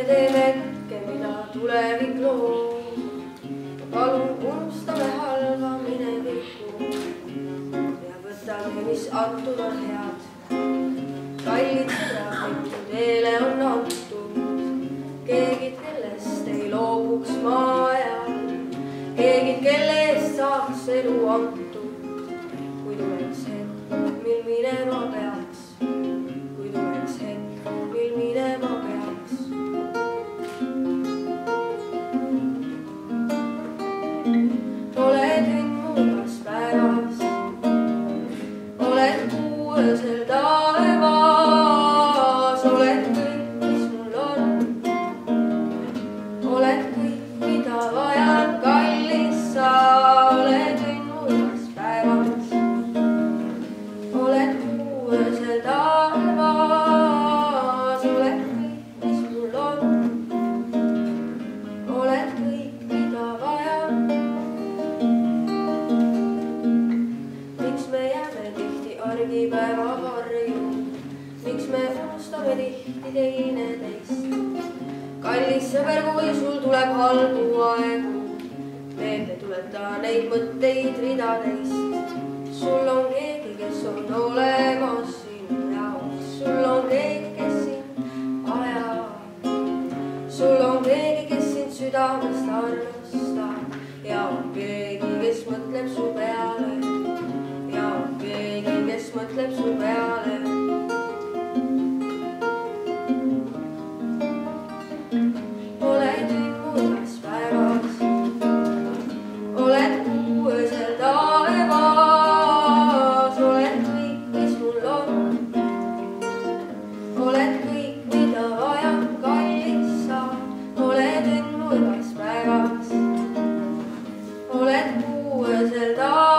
teeme kõike, mida tulevik loob. Palun unustame halva minevikku ja võtame, mis antud on head. Kallid sõbrad, teile on antud keegi, kellest ei loobuks maa ajal, keegi, kelle eest saaks elu antud, kui tuleks hetk, mil minema peaks, kui tuleks hetk, mil minema peaks. Oled õnnugas päevas, oled kuu öösel taevas, oled kõik, mis mul on, oled kõik, mida vajan, kallis sa. Oled õnnugas päevas, oled kuu öösel taevas, oled kõik, mis mul on, oled kõik, mida vajan. Miks me jääme tihti argipäeva varju, miks me unustame tihti teineteist? Kallis sõber, kui sul tuleb halbu aegu, meelde tuleta neid mõtteid ridadeist. Sul on keegi, kes on olemas sinu jaoks, sul on keegi, kes sind ajab, sul on keegi, kes sind südamest armastab ja on keegi, kes mõtleb su peale, ja on keegi, kes mõtleb su peale. Oled õnnugas päevas, oled kuu öösel taevas, oled kõik, mis mul on, oled kõik, mida vajan, kallis sa. Oled õnnugas päevas, oled kuu öösel taevas.